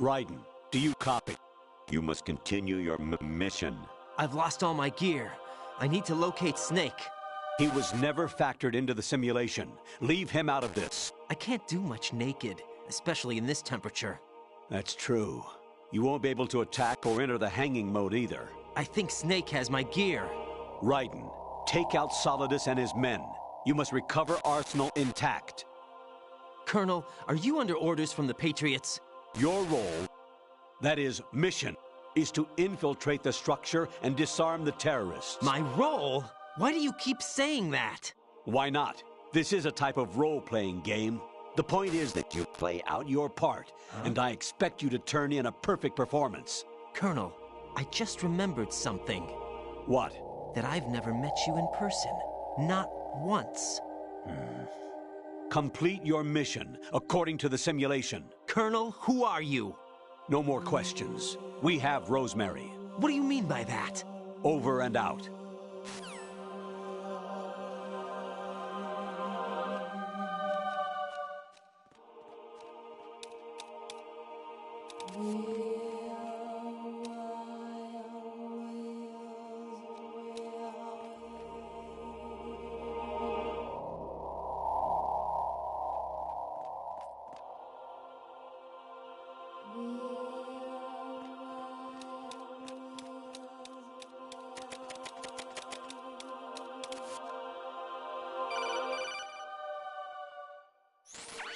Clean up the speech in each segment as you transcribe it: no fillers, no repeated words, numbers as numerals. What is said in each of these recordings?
Raiden, do you copy? You must continue your mission. I've lost all my gear. I need to locate Snake. He was never factored into the simulation. Leave him out of this. I can't do much naked, especially in this temperature. That's true. You won't be able to attack or enter the hanging mode either. I think Snake has my gear. Raiden, take out Solidus and his men. You must recover Arsenal intact. Colonel, are you under orders from the Patriots? Your role, that is, mission, is to infiltrate the structure and disarm the terrorists. My role? Why do you keep saying that? Why not? This is a type of role-playing game. The point is that you play out your part, and I expect you to turn in a perfect performance. Colonel, I just remembered something. What? That I've never met you in person. Not once. Complete your mission, according to the simulation. Colonel, who are you? No more questions. We have Rosemary. What do you mean by that? Over and out.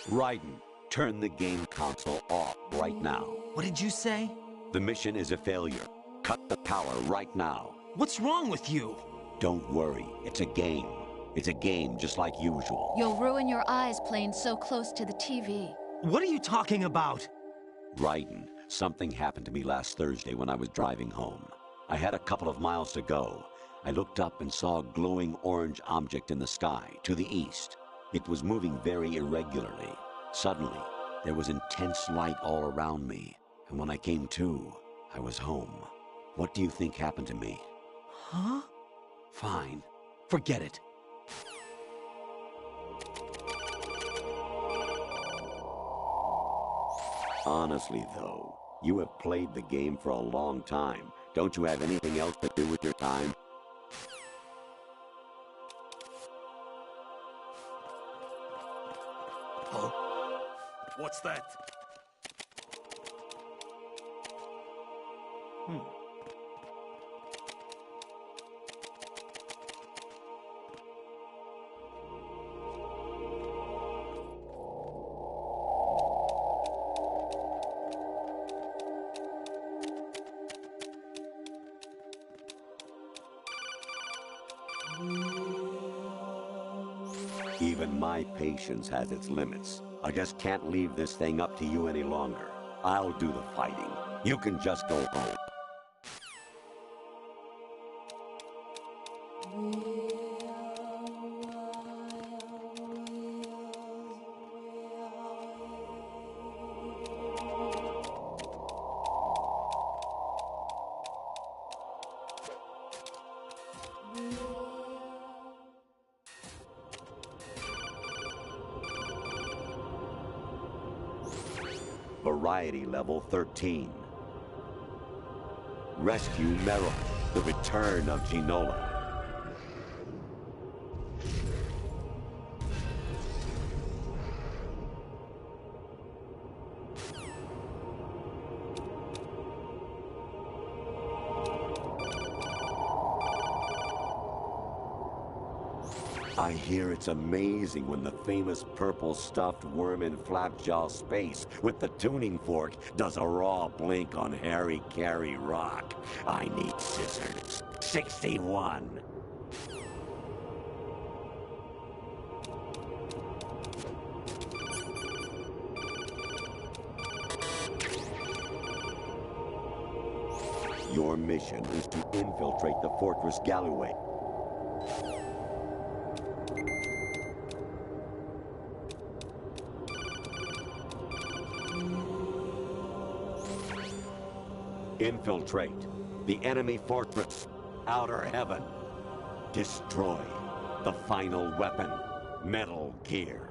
Raiden, turn the game console off right now. What did you say? The mission is a failure. Cut the power right now. What's wrong with you? Don't worry, it's a game. It's a game just like usual. You'll ruin your eyes playing so close to the TV. What are you talking about? Raiden, something happened to me last Thursday when I was driving home. I had a couple of miles to go. I looked up and saw a glowing orange object in the sky to the east. It was moving very irregularly. Suddenly, there was intense light all around me, and when I came to, I was home. What do you think happened to me? Huh? Fine. Forget it. Honestly, though, you have played the game for a long time. Don't you have anything else to do with your time? Huh? What's that? Even my patience has its limits. I just can't leave this thing up to you any longer. I'll do the fighting. You can just go home. Variety level 13. Rescue Meryl, the return of Ginola. I hear it's amazing when the famous purple stuffed worm in Flapjaw Space with the tuning fork does a raw blink on Harry Carey Rock. I need scissors. 61. Your mission is to infiltrate the Fortress Galloway. Infiltrate the enemy fortress, Outer Heaven. Destroy the final weapon, Metal Gear.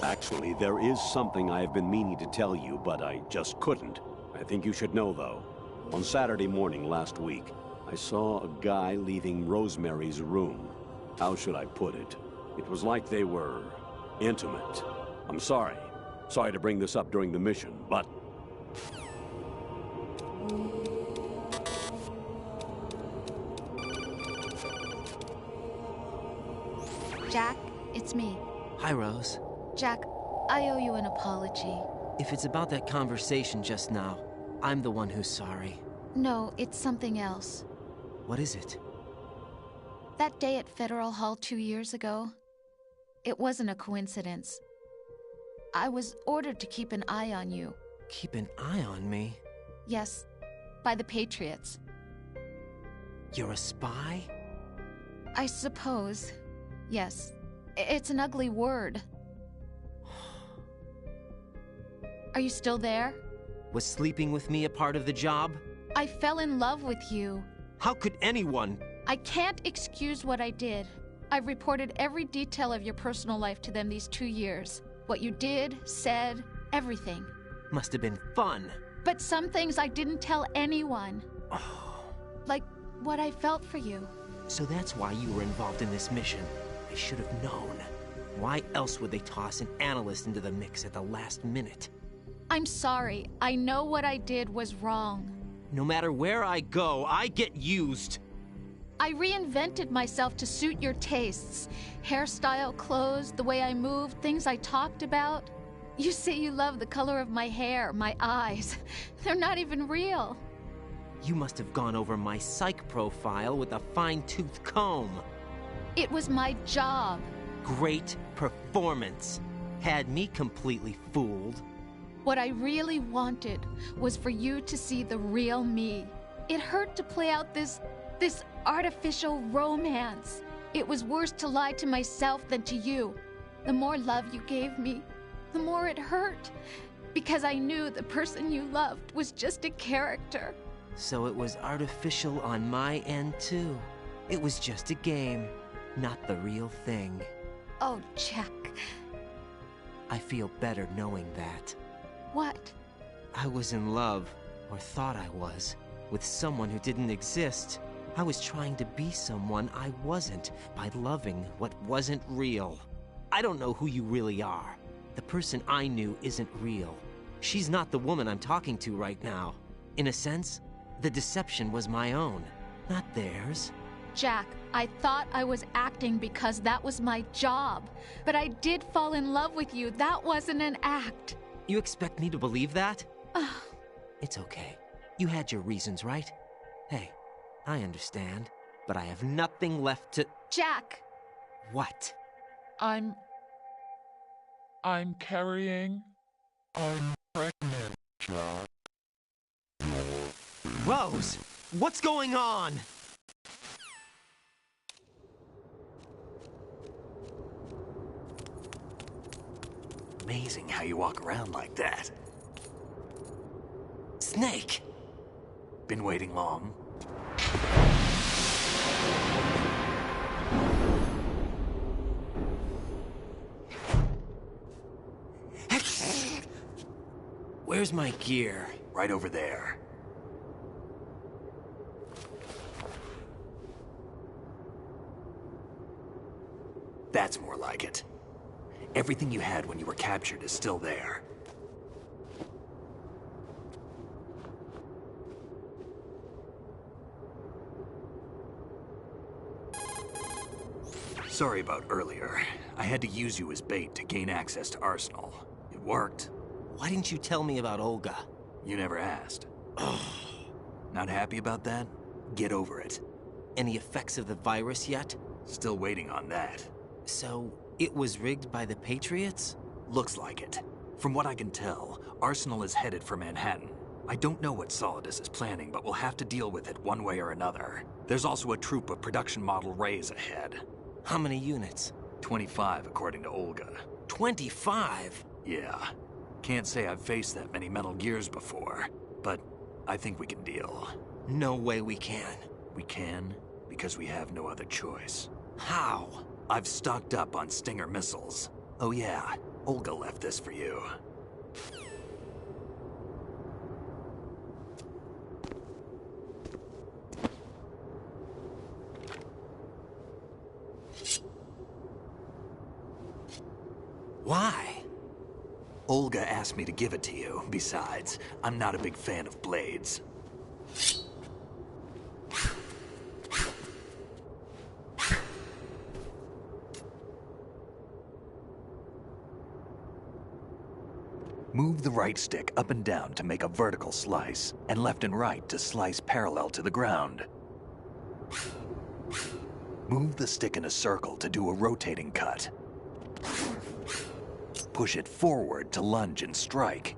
Actually, there is something I have been meaning to tell you, but I just couldn't. I think you should know, though. On Saturday morning last week, I saw a guy leaving Rosemary's room. How should I put it? It was like they were intimate. I'm sorry. Sorry to bring this up during the mission, but... Jack, it's me. Hi, Rose. Jack, I owe you an apology. If it's about that conversation just now, I'm the one who's sorry. No, it's something else. What is it? That day at Federal Hall 2 years ago, it wasn't a coincidence. I was ordered to keep an eye on you. Keep an eye on me? Yes, by the Patriots. You're a spy? I suppose. Yes. It's an ugly word. Are you still there? Was sleeping with me a part of the job? I fell in love with you. How could anyone? I can't excuse what I did. I've reported every detail of your personal life to them these 2 years. What you did, said, everything. Must have been fun. But some things I didn't tell anyone. Like what I felt for you. So that's why you were involved in this mission. I should have known. Why else would they toss an analyst into the mix at the last minute? I'm sorry. I know what I did was wrong. No matter where I go, I get used. I reinvented myself to suit your tastes. Hairstyle, clothes, the way I moved, things I talked about. You say you love the color of my hair, my eyes. They're not even real. You must have gone over my psych profile with a fine-tooth comb. It was my job. Great performance. Had me completely fooled. What I really wanted was for you to see the real me. It hurt to play out this artificial romance. It was worse to lie to myself than to you. The more love you gave me, the more it hurt. Because I knew the person you loved was just a character. So it was artificial on my end, too. It was just a game. Not the real thing. Oh, Jack. I feel better knowing that. What? I was in love, or thought I was, with someone who didn't exist. I was trying to be someone I wasn't by loving what wasn't real. I don't know who you really are. The person I knew isn't real. She's not the woman I'm talking to right now. In a sense, the deception was my own, not theirs. Jack, I thought I was acting because that was my job. But I did fall in love with you. That wasn't an act. You expect me to believe that? It's okay. You had your reasons, right? Hey, I understand. But I have nothing left to... Jack! What? I'm carrying... I'm pregnant, Jack. Rose! What's going on? Amazing how you walk around like that. Snake! Been waiting long? Where's my gear? Right over there. That's more like it. Everything you had when you were captured is still there. Sorry about earlier. I had to use you as bait to gain access to Arsenal. It worked. Why didn't you tell me about Olga? You never asked. Not happy about that? Get over it. Any effects of the virus yet? Still waiting on that. So, it was rigged by the Patriots? Looks like it. From what I can tell, Arsenal is headed for Manhattan. I don't know what Solidus is planning, but we'll have to deal with it one way or another. There's also a troop of production model Rays ahead. How many units? 25, according to Olga. 25? Yeah. Can't say I've faced that many Metal Gears before, but I think we can deal. No way we can. We can, because we have no other choice. How? I've stocked up on Stinger missiles. Oh yeah, Olga left this for you. Why? Olga asked me to give it to you. Besides, I'm not a big fan of blades. Move the right stick up and down to make a vertical slice, and left and right to slice parallel to the ground. Move the stick in a circle to do a rotating cut. Push it forward to lunge and strike.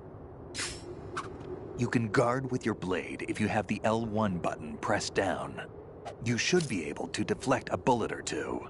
You can guard with your blade if you have the L1 button pressed down. You should be able to deflect a bullet or two.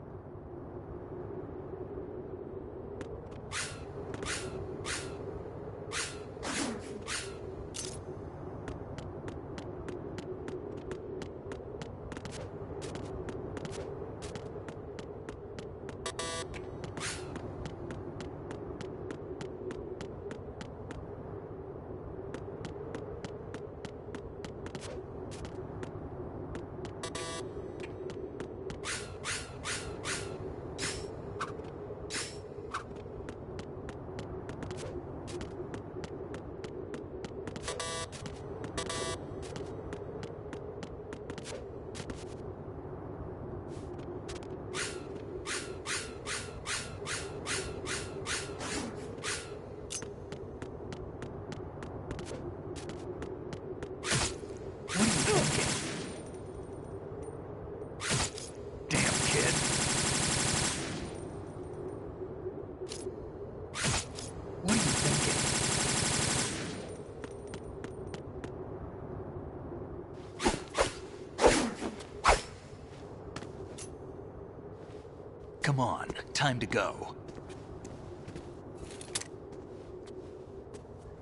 Come on, time to go.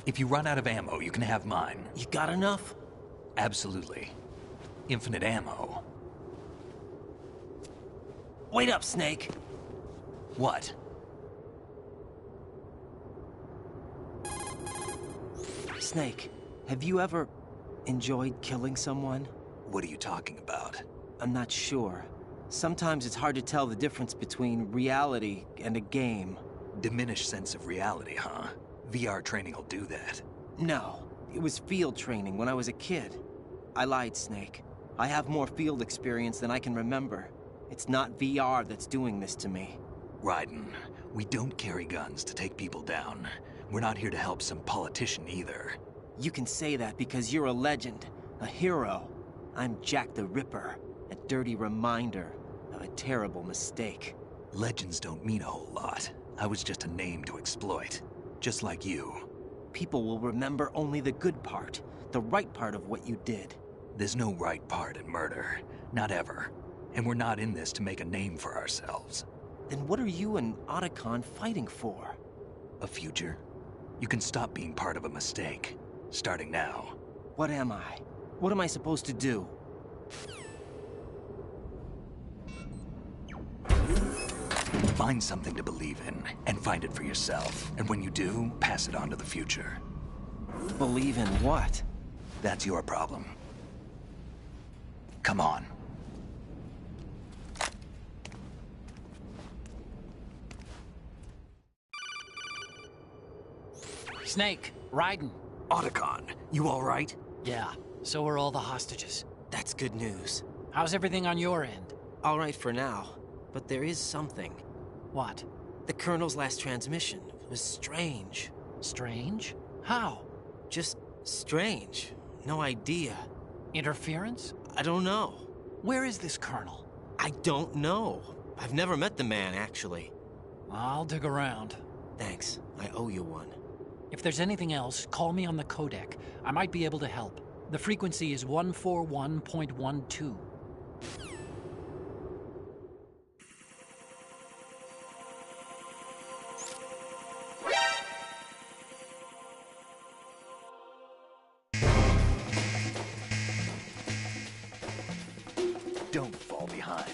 If you run out of ammo, you can have mine. You got enough? Absolutely. Infinite ammo. Wait up, Snake. What? Snake, have you ever enjoyed killing someone? What are you talking about? I'm not sure. Sometimes it's hard to tell the difference between reality and a game. Diminished sense of reality, huh? VR training will do that. No, it was field training when I was a kid. I lied, Snake. I have more field experience than I can remember. It's not VR that's doing this to me. Raiden, we don't carry guns to take people down. We're not here to help some politician either. You can say that because you're a legend, a hero. I'm Jack the Ripper, a dirty reminder of a terrible mistake. Legends don't mean a whole lot. I was just a name to exploit. Just like you. People will remember only the good part, the right part of what you did. There's no right part in murder. Not ever. And we're not in this to make a name for ourselves. Then what are you and Otacon fighting for? A future? You can stop being part of a mistake. Starting now. What am I? What am I supposed to do? Find something to believe in, and find it for yourself. And when you do, pass it on to the future. Believe in what? That's your problem. Come on. Snake, Raiden. Otacon, you all right? Yeah, so are all the hostages. That's good news. How's everything on your end? All right for now, but there is something. What? The Colonel's last transmission was strange. Strange? How? Just strange. No idea. Interference? I don't know. Where is this Colonel? I don't know. I've never met the man, actually. I'll dig around. Thanks. I owe you one. If there's anything else, call me on the codec. I might be able to help. The frequency is 141.12. Don't fall behind.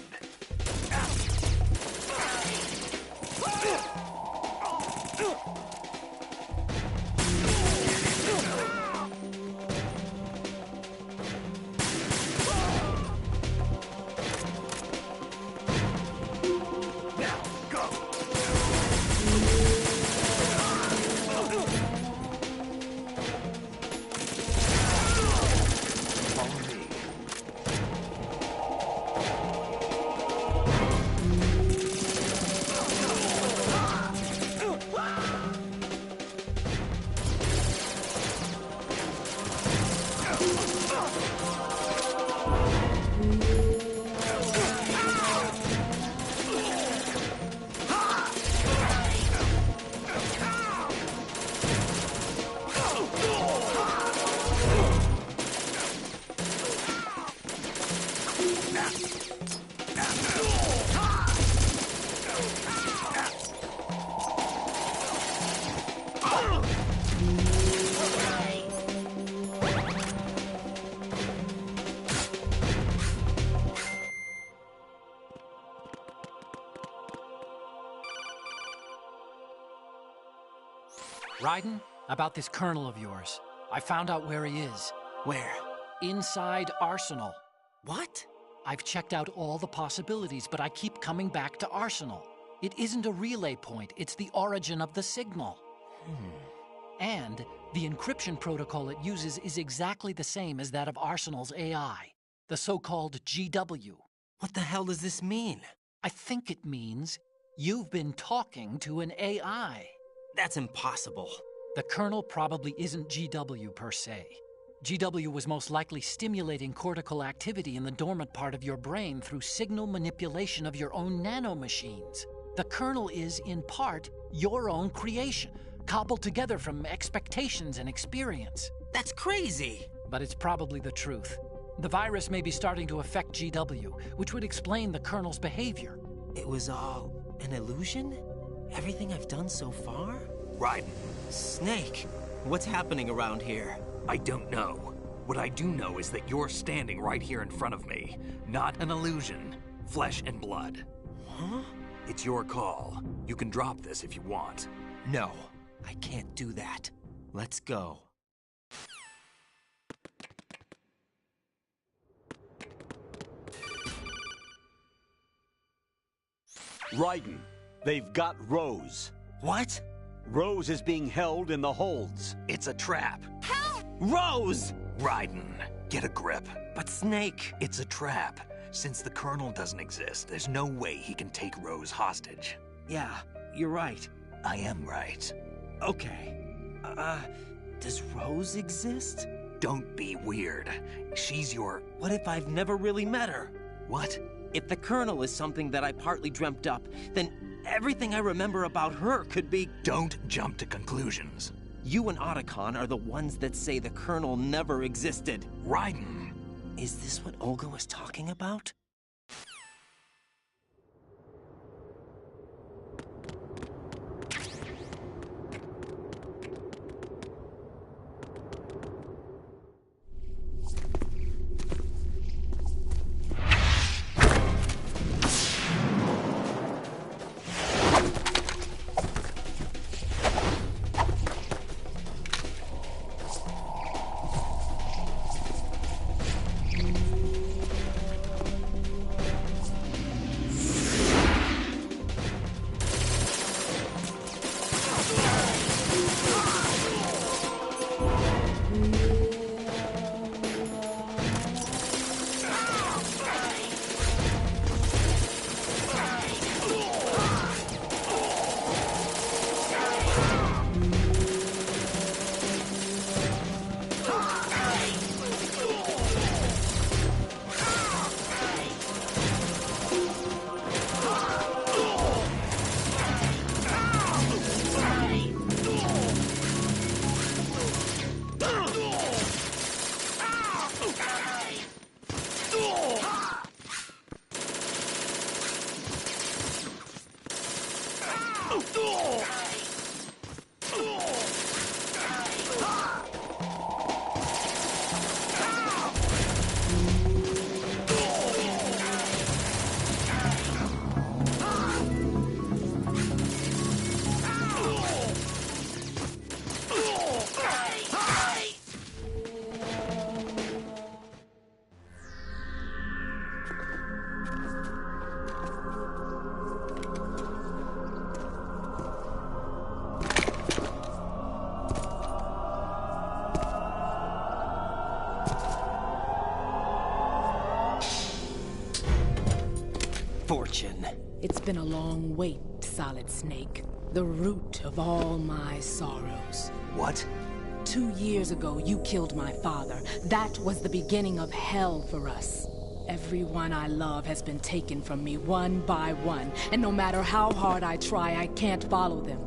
Raiden, about this colonel of yours. I found out where he is. Where? Inside Arsenal. What? I've checked out all the possibilities, but I keep coming back to Arsenal. It isn't a relay point, it's the origin of the signal. And the encryption protocol it uses is exactly the same as that of Arsenal's AI, the so-called GW. What the hell does this mean? I think it means you've been talking to an AI. That's impossible. The kernel probably isn't GW per se. GW was most likely stimulating cortical activity in the dormant part of your brain through signal manipulation of your own nanomachines. The kernel is, in part, your own creation, cobbled together from expectations and experience. That's crazy! But it's probably the truth. The virus may be starting to affect GW, which would explain the kernel's behavior. It was all an illusion? Everything I've done so far? Raiden, Snake, what's happening around here? I don't know. What I do know is that you're standing right here in front of me. Not an illusion. Flesh and blood. Huh? It's your call. You can drop this if you want. No, I can't do that. Let's go. Raiden, they've got Rose. What? Rose is being held in the holds. It's a trap. Rose! Raiden, get a grip. But Snake... It's a trap. Since the Colonel doesn't exist, there's no way he can take Rose hostage. Yeah, you're right. I am right. Okay. Does Rose exist? Don't be weird. She's your... What if I've never really met her? What? If the Colonel is something that I partly dreamt up, then everything I remember about her could be... Don't jump to conclusions. You and Otacon are the ones that say the Colonel never existed. Raiden! Is this what Olga was talking about? Fortune. It's been a long wait, Solid Snake. The root of all my sorrows. What? 2 years ago, you killed my father. That was the beginning of hell for us. Everyone I love has been taken from me one by one, and no matter how hard I try, I can't follow them.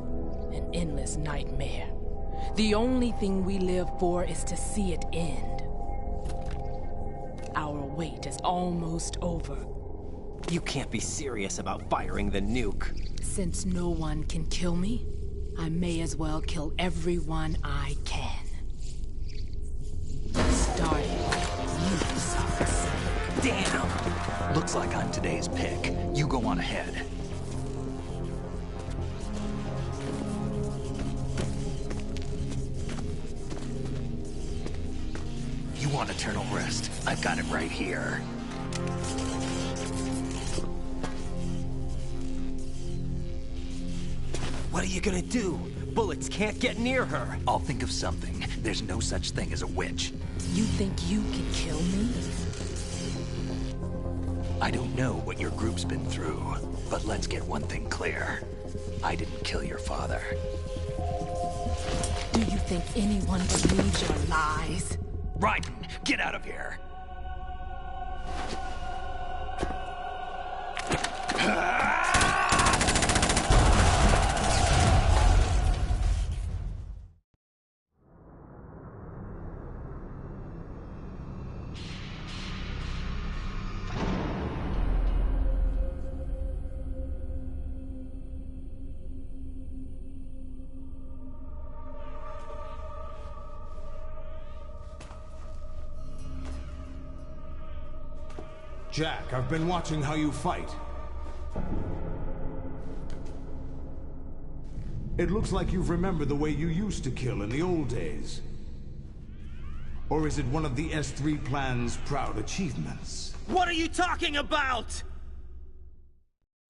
An endless nightmare. The only thing we live for is to see it end. Our wait is almost over. You can't be serious about firing the nuke. Since no one can kill me, I may as well kill everyone I can. Starting with you, Solid. Damn! Looks like I'm today's pick. You go on ahead. You want eternal rest? I've got it right here. What are you gonna do? Bullets can't get near her. I'll think of something. There's no such thing as a witch. You think you can kill me? I don't know what your group's been through, but let's get one thing clear. I didn't kill your father. Do you think anyone believes your lies? Raiden, get out of here! Jack, I've been watching how you fight. It looks like you've remembered the way you used to kill in the old days. Or is it one of the S3 plan's proud achievements? What are you talking about?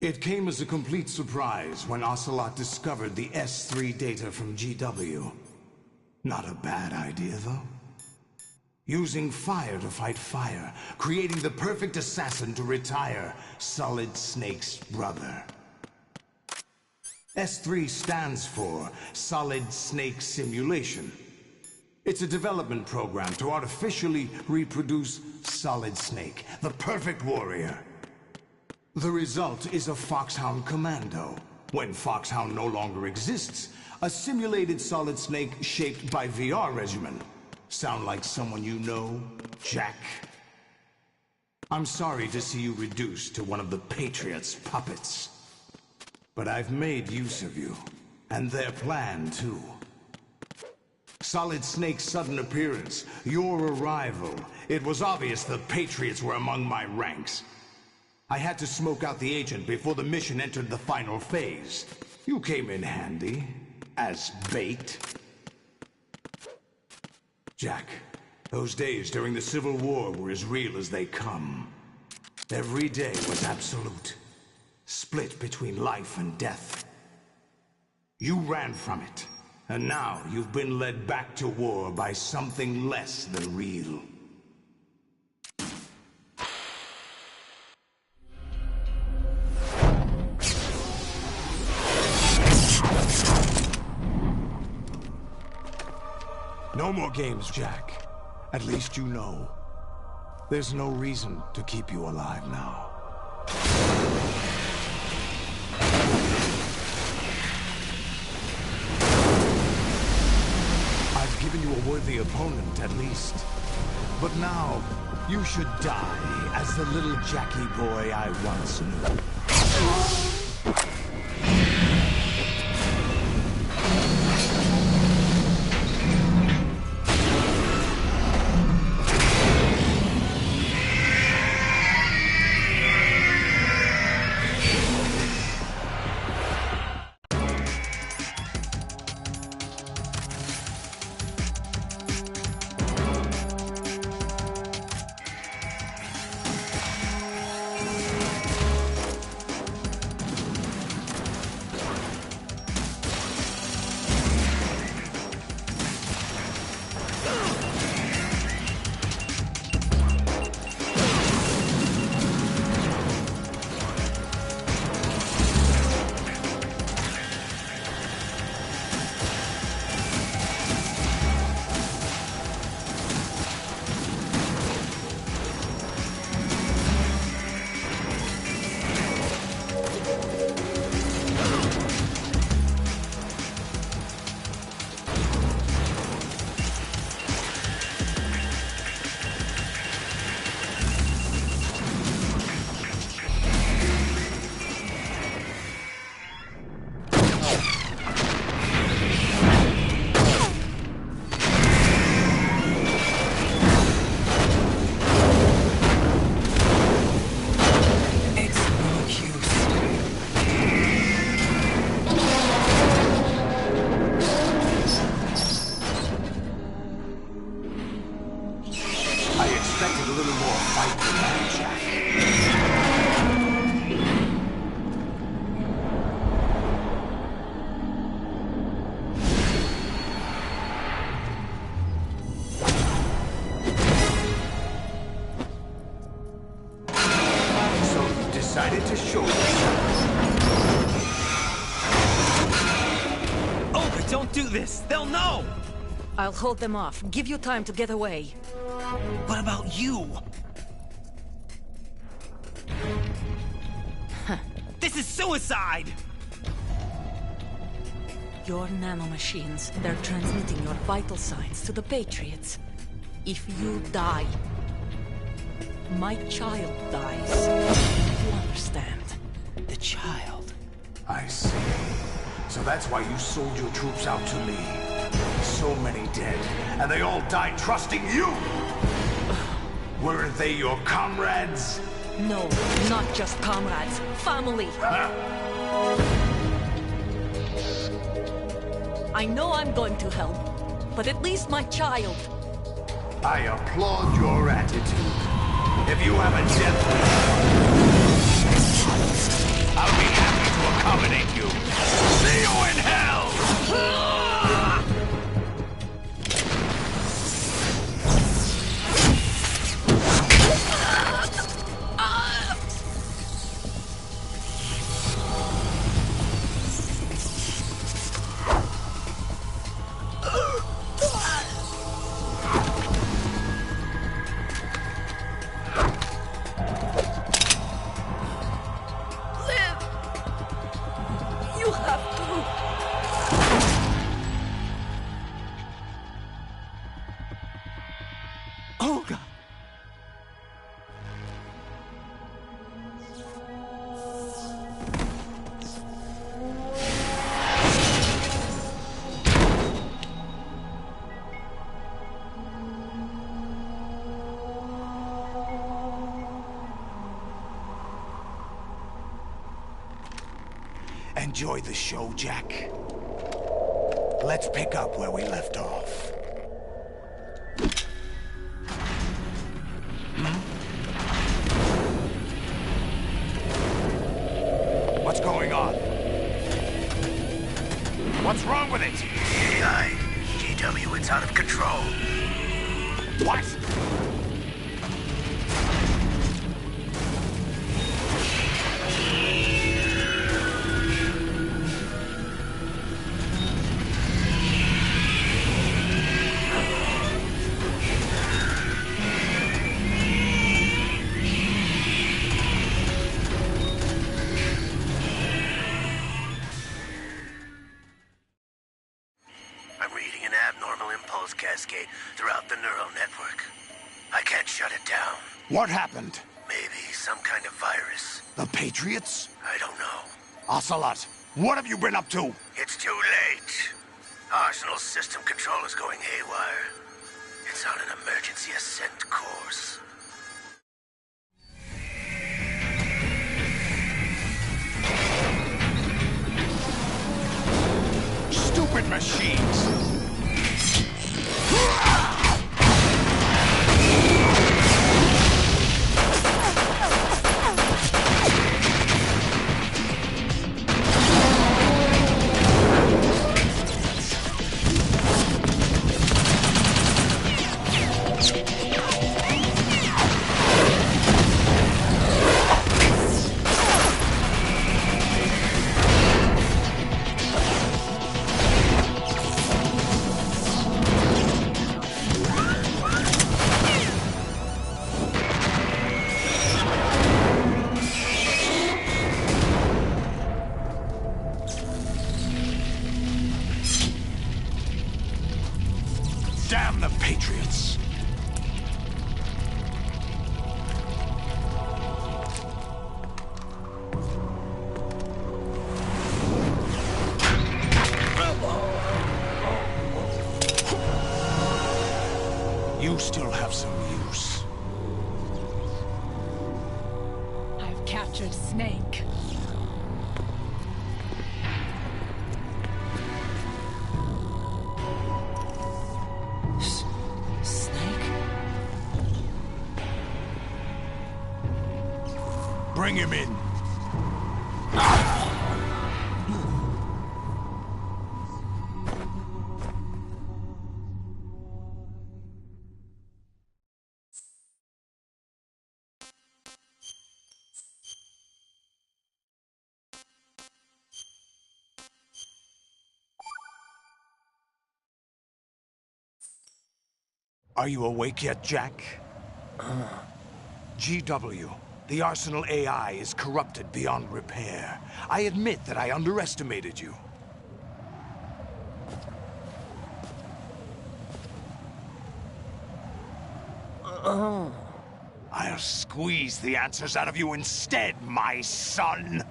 It came as a complete surprise when Ocelot discovered the S3 data from GW. Not a bad idea, though. Using fire to fight fire, creating the perfect assassin to retire Solid Snake's brother. S3 stands for Solid Snake Simulation. It's a development program to artificially reproduce Solid Snake, the perfect warrior. The result is a Foxhound Commando. When Foxhound no longer exists, a simulated Solid Snake shaped by VR regimen. Sound like someone you know, Jack? I'm sorry to see you reduced to one of the Patriots' puppets. But I've made use of you, and their plan too. Solid Snake's sudden appearance, your arrival, it was obvious the Patriots were among my ranks. I had to smoke out the agent before the mission entered the final phase. You came in handy, as bait. Jack, those days during the Civil War were as real as they come. Every day was absolute, split between life and death. You ran from it, and now you've been led back to war by something less than real. No more games, Jack. At least you know. There's no reason to keep you alive now. I've given you a worthy opponent, at least. But now, you should die as the little Jackie boy I once knew. do this! They'll know! I'll hold them off. Give you time to get away. What about you? This is suicide! Your nanomachines, they're transmitting your vital signs to the Patriots. If you die, my child dies. You understand? The child. I see. So that's why you sold your troops out to me. So many dead, and they all died trusting you! Weren't they your comrades? No, not just comrades. Family. I know I'm going to hell, but at least my child. I applaud your attitude. If you have a death wish, I'll be happy to accommodate you. See you in hell! Olga! Enjoy the show, Jack. Let's pick up where we left off. What's going on? What's wrong with it? AI, GW, it's out of control. What? Cascade throughout the neural network. I can't shut it down. What happened? Maybe some kind of virus. The Patriots? I don't know. Ocelot, what have you been up to? It's too late. Arsenal's system control is going haywire. It's on an emergency ascent course. Stupid machines! Damn the Patriots! You still have some use. I've captured Snake. Bring him in. Are you awake yet, Jack? GW, the Arsenal AI is corrupted beyond repair. I admit that I underestimated you. I'll squeeze the answers out of you instead, my son!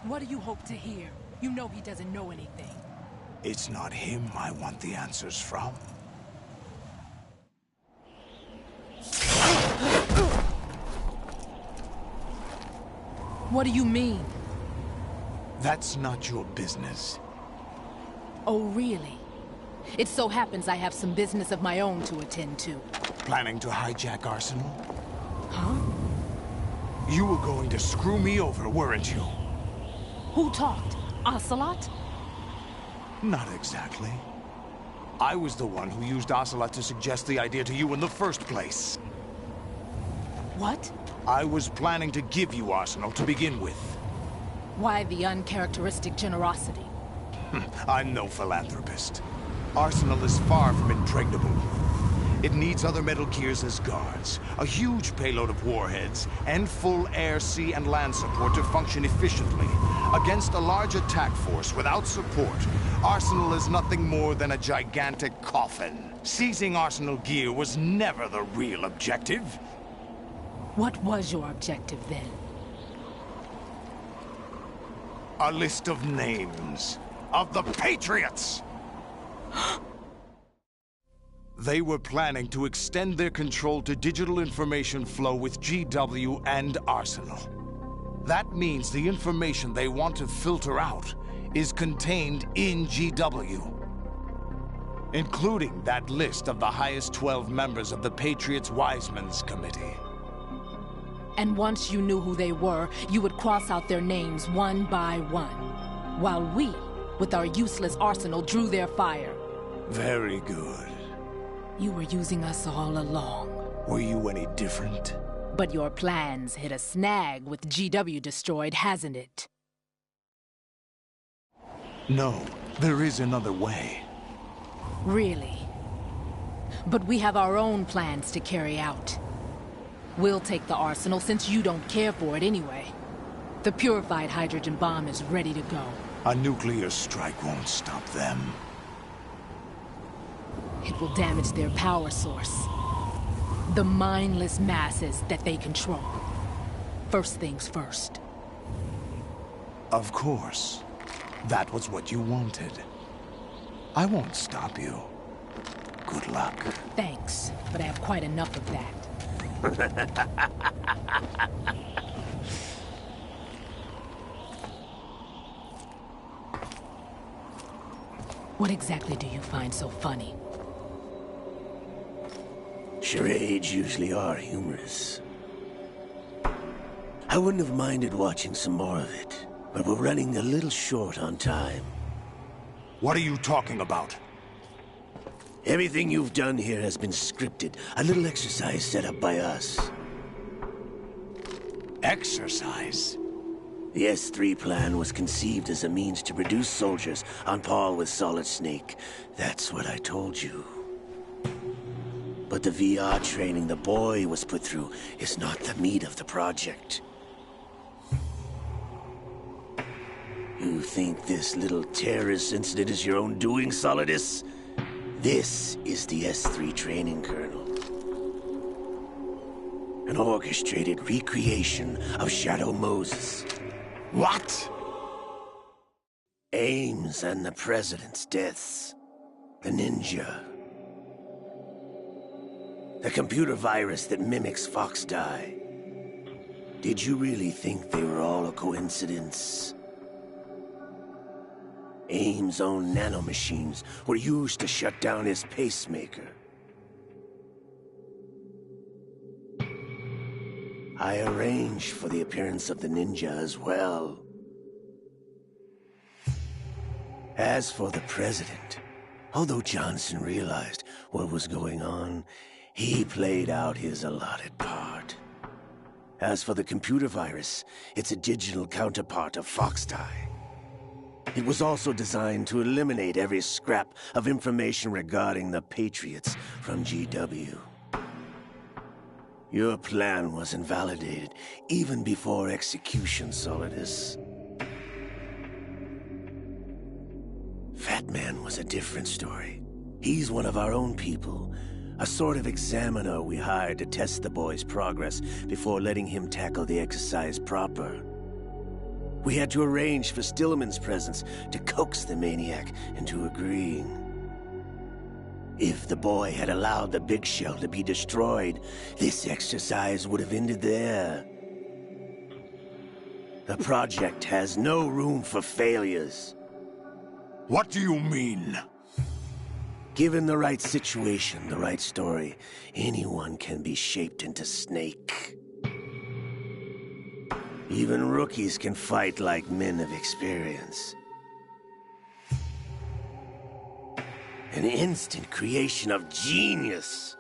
What do you hope to hear? You know he doesn't know anything. It's not him I want the answers from. What do you mean? That's not your business. Oh, really? It so happens I have some business of my own to attend to. Planning to hijack Arsenal? Huh? You were going to screw me over, weren't you? Who talked? Ocelot? Not exactly. I was the one who used Ocelot to suggest the idea to you in the first place. What? I was planning to give you Arsenal to begin with. Why the uncharacteristic generosity? I'm no philanthropist. Arsenal is far from impregnable. It needs other Metal Gears as guards, a huge payload of warheads, and full air, sea, and land support to function efficiently. Against a large attack force without support, Arsenal is nothing more than a gigantic coffin. Seizing Arsenal gear was never the real objective. What was your objective then? A list of names of the Patriots! They were planning to extend their control to digital information flow with GW and Arsenal. That means the information they want to filter out is contained in GW, including that list of the highest 12 members of the Patriots' Wiseman's Committee. And once you knew who they were, you would cross out their names one by one, while we, with our useless arsenal, drew their fire. Very good. You were using us all along. Were you any different? But your plans hit a snag with GW destroyed, hasn't it? No, there is another way. Really? But we have our own plans to carry out. We'll take the arsenal since you don't care for it anyway. The purified hydrogen bomb is ready to go. A nuclear strike won't stop them. It will damage their power source. The mindless masses that they control. First things first. Of course. That was what you wanted. I won't stop you. Good luck. Thanks, but I have quite enough of that. What exactly do you find so funny? Charades usually are humorous. I wouldn't have minded watching some more of it, but we're running a little short on time. What are you talking about? Everything you've done here has been scripted. A little exercise set up by us. Exercise? The S3 plan was conceived as a means to produce soldiers on par with Solid Snake. That's what I told you. But the VR training the boy was put through is not the meat of the project. You think this little terrorist incident is your own doing, Solidus? This is the S3 training kernel. An orchestrated recreation of Shadow Moses. What? Ames and the President's deaths. The ninja. The computer virus that mimics Foxdie. Did you really think they were all a coincidence? Ames' own nanomachines were used to shut down his pacemaker. I arranged for the appearance of the ninja as well. As for the President, although Johnson realized what was going on, He played out his allotted part. As for the computer virus, it's a digital counterpart of Foxdie. It was also designed to eliminate every scrap of information regarding the Patriots from GW. Your plan was invalidated even before execution, Solidus. Fat Man was a different story. He's one of our own people, a sort of examiner we hired to test the boy's progress before letting him tackle the exercise proper. We had to arrange for Stillman's presence to coax the maniac into agreeing. If the boy had allowed the big shell to be destroyed, this exercise would have ended there. The project has no room for failures. What do you mean? Given the right situation, the right story, anyone can be shaped into Snake. Even rookies can fight like men of experience. An instant creation of genius.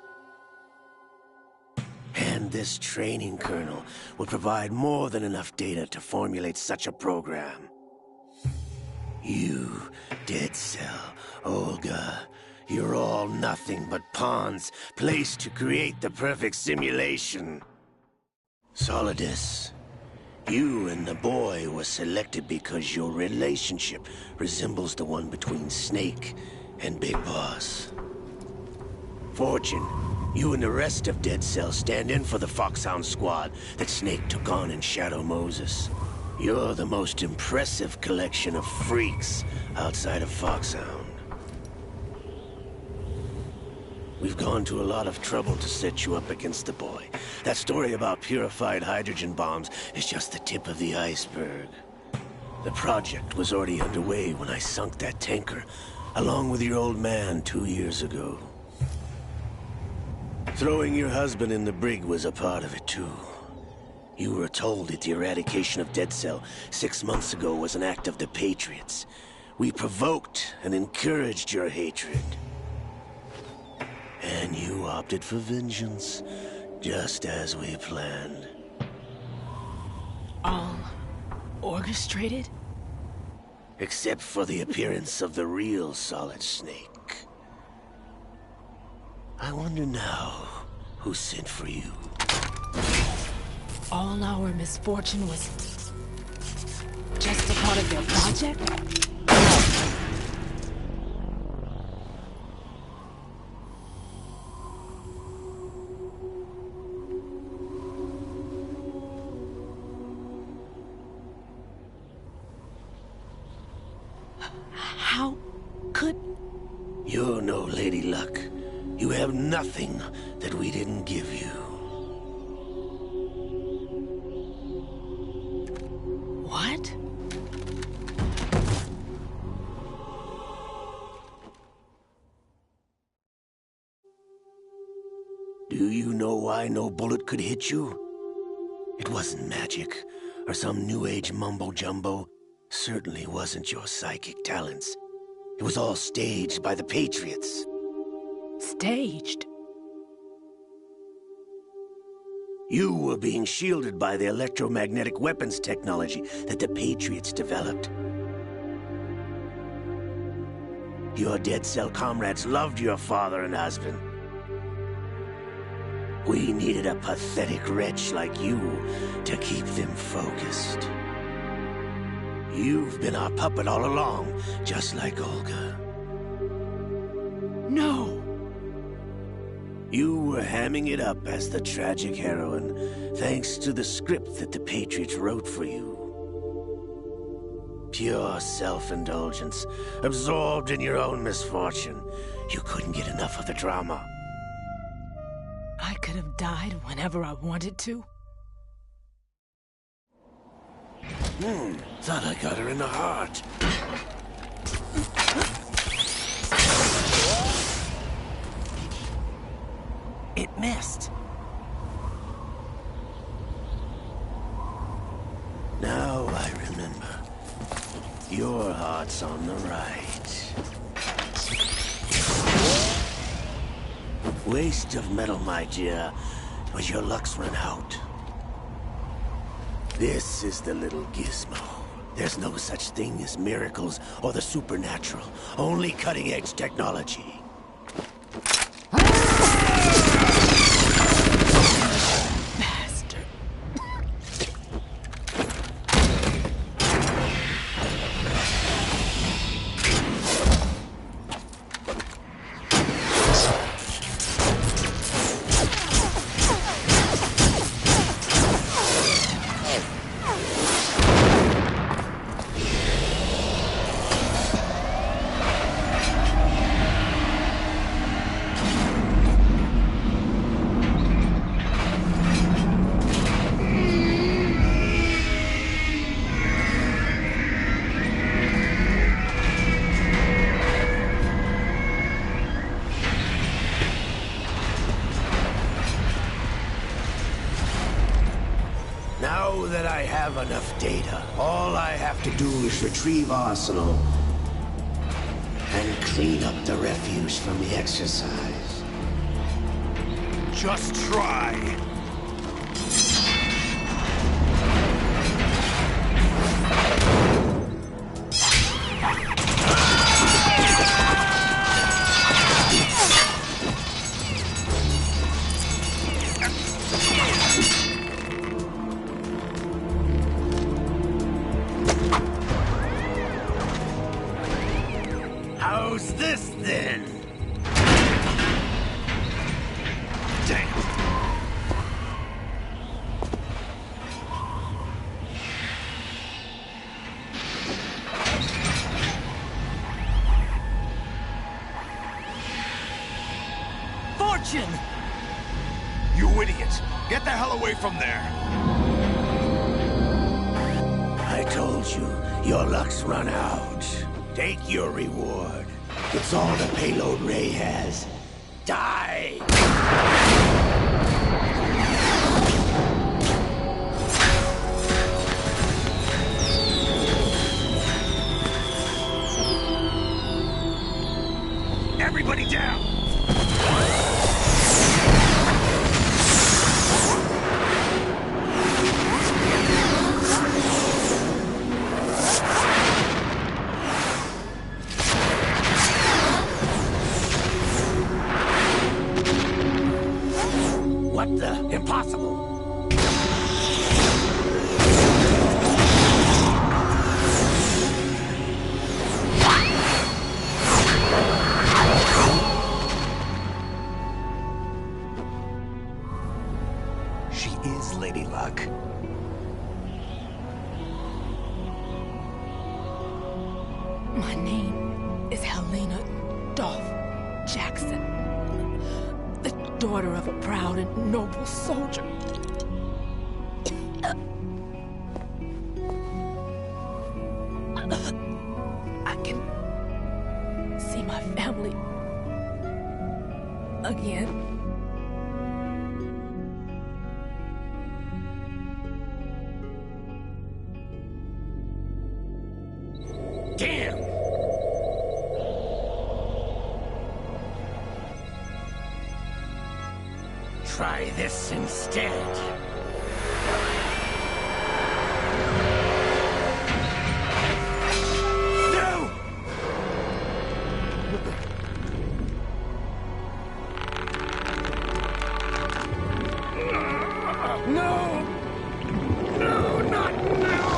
And this training kernel would provide more than enough data to formulate such a program. You, Dead Cell, Olga, you're all nothing but pawns placed to create the perfect simulation. Solidus, you and the boy were selected because your relationship resembles the one between Snake and Big Boss. Fortune, you and the rest of Dead Cell stand in for the Foxhound squad that Snake took on in Shadow Moses. You're the most impressive collection of freaks outside of Foxhound. We've gone to a lot of trouble to set you up against the boy. That story about purified hydrogen bombs is just the tip of the iceberg. The project was already underway when I sunk that tanker, along with your old man 2 years ago. Throwing your husband in the brig was a part of it too. You were told that the eradication of Dead Cell 6 months ago was an act of the Patriots. We provoked and encouraged your hatred. And you opted for vengeance, just as we planned. All orchestrated? Except for the appearance of the real Solid Snake. I wonder now who sent for you. All our misfortune was just a part of their project? How could... You're no Lady Luck. You have nothing that we didn't give you. What? Do you know why no bullet could hit you? It wasn't magic, or some new age mumbo-jumbo. Certainly wasn't your psychic talents. It was all staged by the Patriots. Staged? You were being shielded by the electromagnetic weapons technology that the Patriots developed. Your Dead Cell comrades loved your father and husband. We needed a pathetic wretch like you to keep them focused. You've been our puppet all along, just like Olga. No! You were hamming it up as the tragic heroine, thanks to the script that the Patriots wrote for you. Pure self-indulgence, absorbed in your own misfortune. You couldn't get enough of the drama. I could have died whenever I wanted to. Thought I got her in the heart. It missed. Now I remember. Your heart's on the right. Waste of metal, my dear, but your luck's run out. This is the little gizmo. There's no such thing as miracles or the supernatural, only cutting-edge technology. Bastard. Now that I have enough data, all I have to do is retrieve Arsenal and clean up the refuse from the exercise. Just try. How's this then? Damn. Fortune! You idiot! Get the hell away from there! I told you, your luck's run out. Take your reward. It's all the payload Ray has. Die! Everybody down! What the? Impossible! She is Lady Luck. My name is Helena Dolph Jackson, the daughter of a proud and noble soldier. I can see my family again. Damn! Try this instead. No! No! No, not now!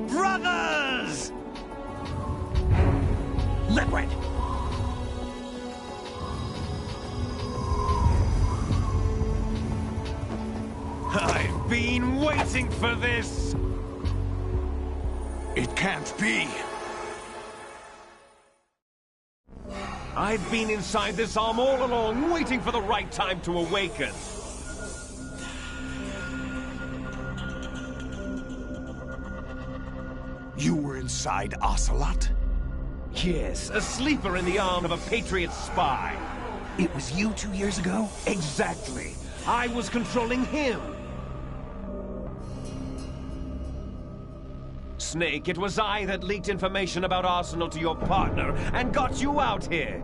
Brothers! Liquid! I've been waiting for this! It can't be! I've been inside this arm all along, waiting for the right time to awaken. You were inside Ocelot? Yes, a sleeper in the arm of a Patriot spy. It was you 2 years ago? Exactly. I was controlling him. Snake, it was I that leaked information about Arsenal to your partner and got you out here.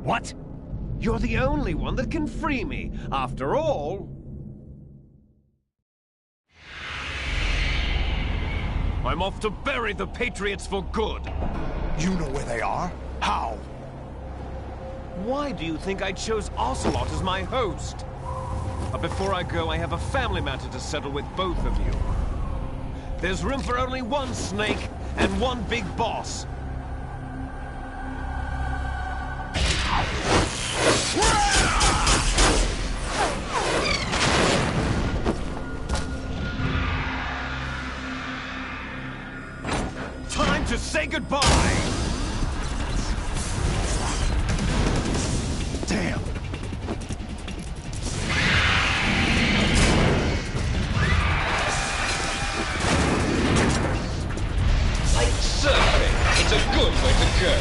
What? You're the only one that can free me. After all... I'm off to bury the Patriots for good. You know where they are? How? Why do you think I chose Ocelot as my host? But before I go, I have a family matter to settle with both of you. There's room for only one Snake and one big boss. Time to say goodbye! Damn! Like surfing, it's a good way to go.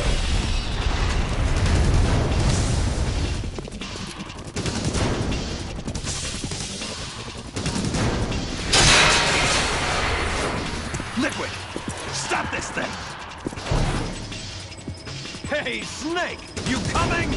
Liquid! Stop this thing! Hey, Snake! You coming?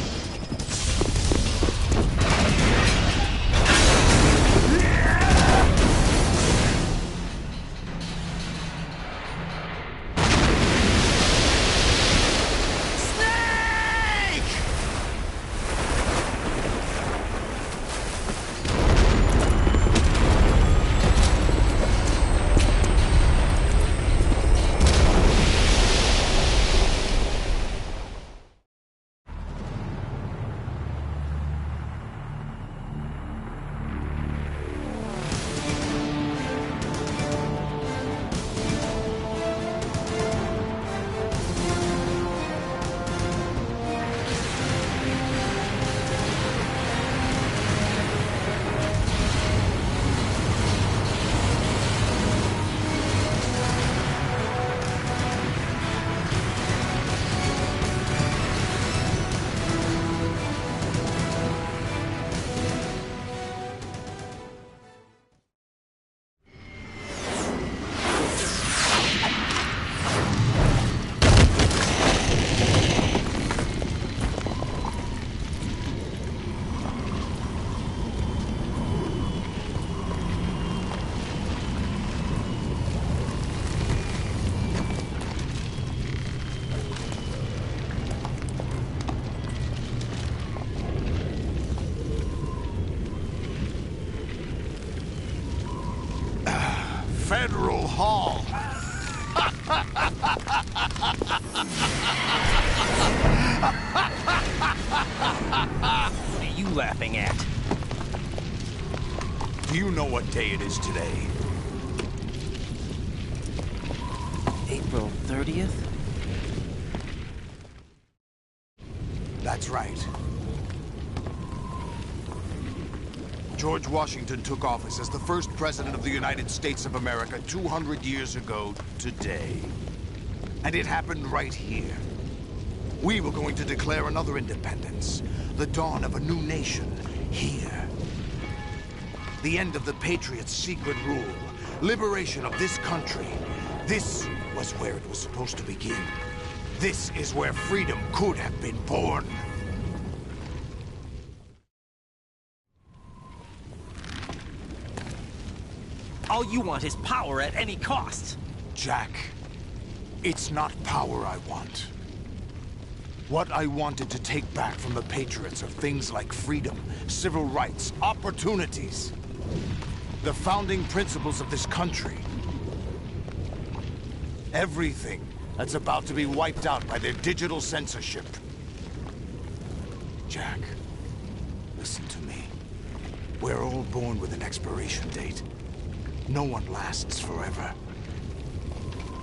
Federal Hall. What are you laughing at? Do you know what day it is today? April 30th? That's right. George Washington took office as the first president of the United States of America 200 years ago today. And it happened right here. We were going to declare another independence, the dawn of a new nation, here. The end of the Patriots' secret rule, liberation of this country. This was where it was supposed to begin. This is where freedom could have been born. All you want is power at any cost. Jack, it's not power I want. What I wanted to take back from the Patriots are things like freedom, civil rights, opportunities. The founding principles of this country. Everything that's about to be wiped out by their digital censorship. Jack, listen to me. We're all born with an expiration date. No one lasts forever.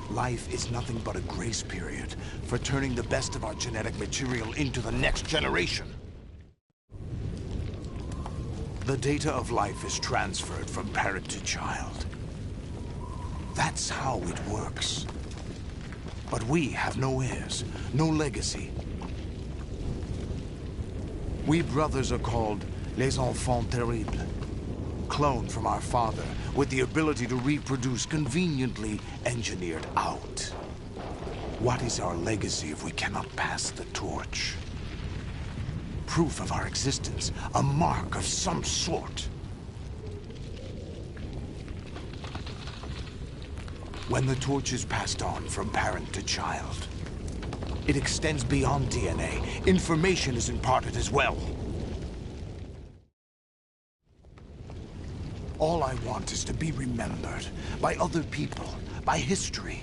Life is nothing but a grace period for turning the best of our genetic material into the next generation. The data of life is transferred from parent to child. That's how it works. But we have no heirs, no legacy. We brothers are called les enfants terribles. Cloned from our father, with the ability to reproduce conveniently engineered out. What is our legacy if we cannot pass the torch? Proof of our existence, a mark of some sort. When the torch is passed on from parent to child, it extends beyond DNA. Information is imparted as well. All I want is to be remembered by other people, by history.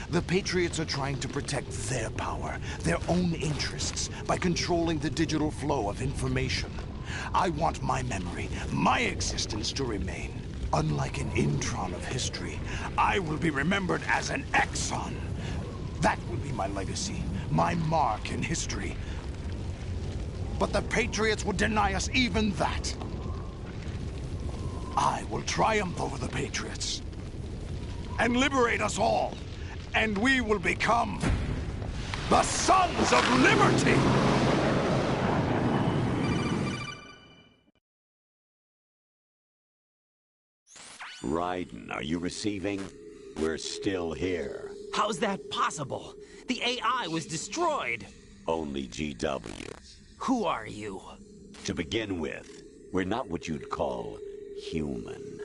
The Patriots are trying to protect their power, their own interests, by controlling the digital flow of information. I want my memory, my existence to remain. Unlike an intron of history, I will be remembered as an exon. That will be my legacy, my mark in history. But the Patriots would deny us even that. I will triumph over the Patriots and liberate us all, and we will become the Sons of Liberty! Raiden, are you receiving? We're still here. How's that possible? The AI was destroyed. Only GW. Who are you? To begin with, we're not what you'd call human.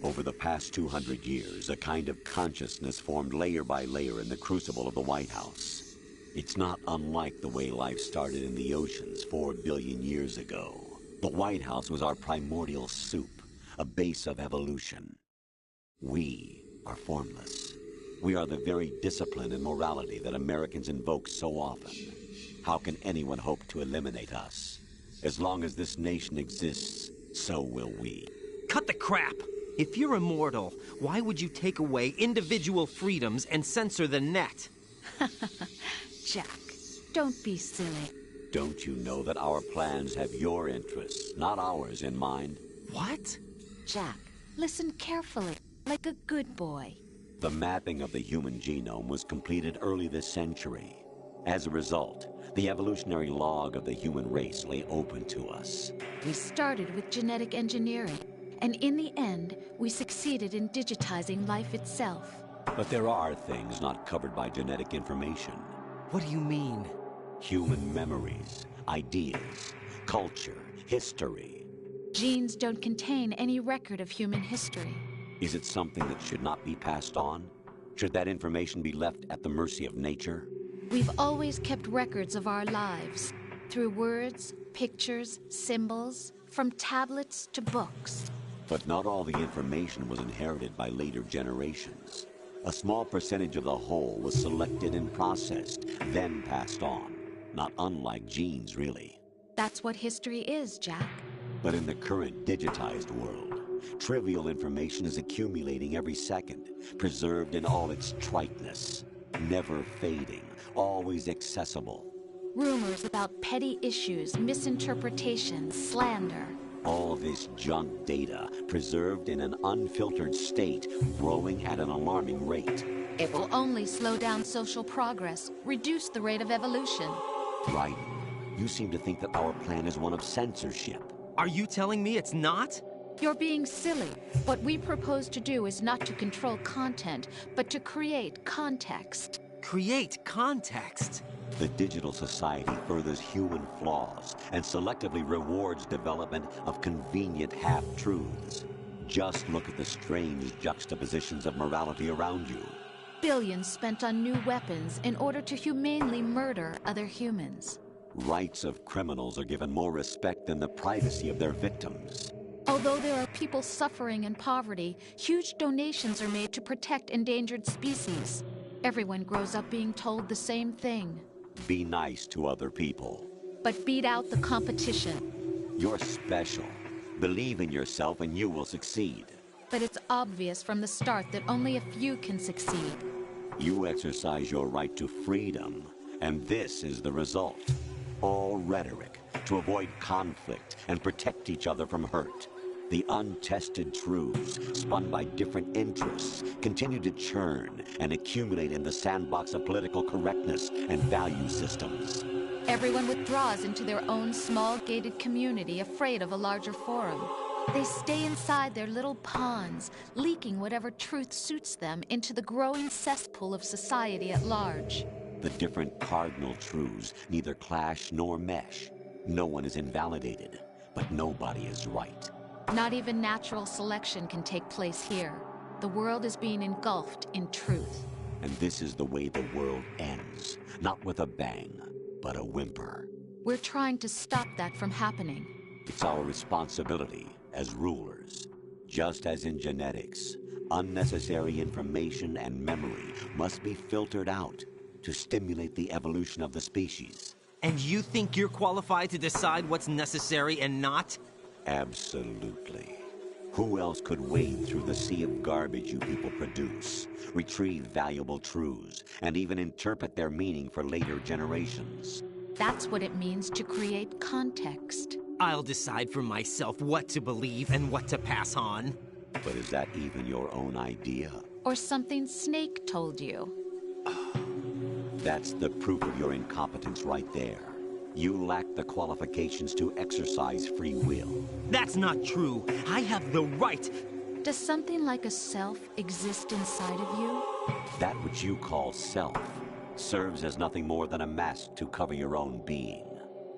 Over the past 200 years, a kind of consciousness formed layer by layer in the crucible of the White House. It's not unlike the way life started in the oceans 4 billion years ago. The White House was our primordial soup, a base of evolution. We are formless. We are the very discipline and morality that Americans invoke so often. How can anyone hope to eliminate us? As long as this nation exists, so will we. Cut the crap! If you're immortal, why would you take away individual freedoms and censor the net? Jack, don't be silly. Don't you know that our plans have your interests, not ours, in mind? What? Jack, listen carefully, like a good boy. The mapping of the human genome was completed early this century. As a result, the evolutionary log of the human race lay open to us. We started with genetic engineering, and in the end, we succeeded in digitizing life itself. But there are things not covered by genetic information. What do you mean? Human memories, ideas, culture, history. Genes don't contain any record of human history. Is it something that should not be passed on? Should that information be left at the mercy of nature? We've always kept records of our lives, through words, pictures, symbols, from tablets to books. But not all the information was inherited by later generations. A small percentage of the whole was selected and processed, then passed on. Not unlike genes, really. That's what history is, Jack. But in the current digitized world, trivial information is accumulating every second, preserved in all its triteness, never fading, always accessible. Rumors about petty issues, misinterpretations, slander. All this junk data, preserved in an unfiltered state, growing at an alarming rate. It will only slow down social progress, reduce the rate of evolution. Right. You seem to think that our plan is one of censorship. Are you telling me it's not? You're being silly. What we propose to do is not to control content, but to create context. Create context? The digital society furthers human flaws and selectively rewards development of convenient half-truths. Just look at the strange juxtapositions of morality around you. Billions spent on new weapons in order to humanely murder other humans. Rights of criminals are given more respect than the privacy of their victims. Although there are people suffering in poverty, huge donations are made to protect endangered species. Everyone grows up being told the same thing. Be nice to other people. But beat out the competition. You're special. Believe in yourself and you will succeed. But it's obvious from the start that only a few can succeed. You exercise your right to freedom, and this is the result. All rhetoric to avoid conflict and protect each other from hurt. The untested truths, spun by different interests, continue to churn and accumulate in the sandbox of political correctness and value systems. Everyone withdraws into their own small gated community, afraid of a larger forum. They stay inside their little ponds, leaking whatever truth suits them into the growing cesspool of society at large. The different cardinal truths neither clash nor mesh. No one is invalidated, but nobody is right. Not even natural selection can take place here. The world is being engulfed in truth. And this is the way the world ends. Not with a bang, but a whimper. We're trying to stop that from happening. It's our responsibility as rulers. Just as in genetics, unnecessary information and memory must be filtered out to stimulate the evolution of the species. And you think you're qualified to decide what's necessary and not? Absolutely. Who else could wade through the sea of garbage you people produce, retrieve valuable truths, and even interpret their meaning for later generations? That's what it means to create context. I'll decide for myself what to believe and what to pass on. But is that even your own idea? Or something Snake told you? That's the proof of your incompetence right there. You lack the qualifications to exercise free will. That's not true. I have the right. Does something like a self exist inside of you? That which you call self serves as nothing more than a mask to cover your own being.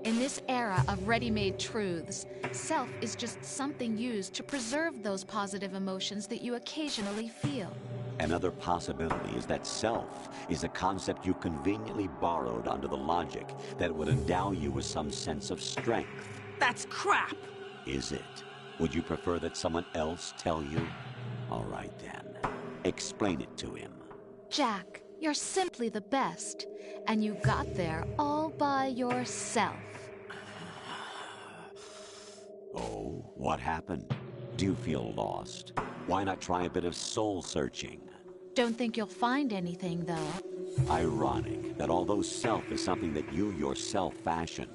In this era of ready-made truths, self is just something used to preserve those positive emotions that you occasionally feel. Another possibility is that self is a concept you conveniently borrowed under the logic that would endow you with some sense of strength. That's crap! Is it? Would you prefer that someone else tell you? All right then. Explain it to him. Jack, you're simply the best, and you got there all by yourself. Oh, what happened? Do you feel lost? Why not try a bit of soul-searching? Don't think you'll find anything, though. Ironic that although self is something that you yourself fashioned,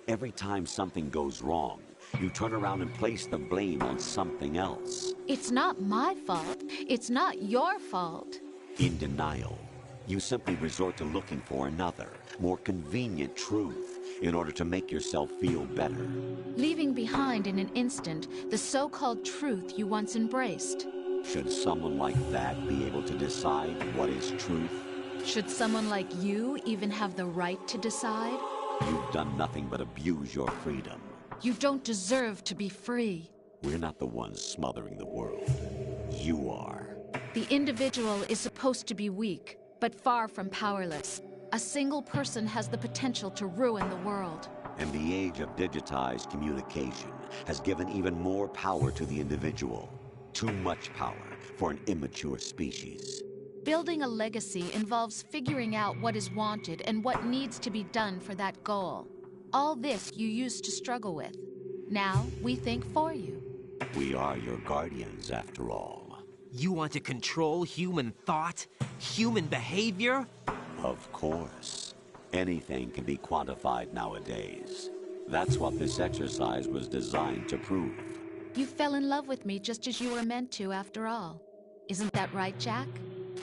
every time something goes wrong, you turn around and place the blame on something else. It's not my fault. It's not your fault. In denial, you simply resort to looking for another, more convenient truth in order to make yourself feel better. Leaving behind in an instant the so-called truth you once embraced. Should someone like that be able to decide what is truth? Should someone like you even have the right to decide? You've done nothing but abuse your freedom. You don't deserve to be free. We're not the ones smothering the world. You are. The individual is supposed to be weak, but far from powerless. A single person has the potential to ruin the world. And the age of digitized communication has given even more power to the individual. Too much power for an immature species. Building a legacy involves figuring out what is wanted and what needs to be done for that goal. All this you used to struggle with. Now we think for you. We are your guardians, after all. You want to control human thought? Human behavior? Of course. Anything can be quantified nowadays. That's what this exercise was designed to prove. You fell in love with me just as you were meant to, after all. Isn't that right, Jack?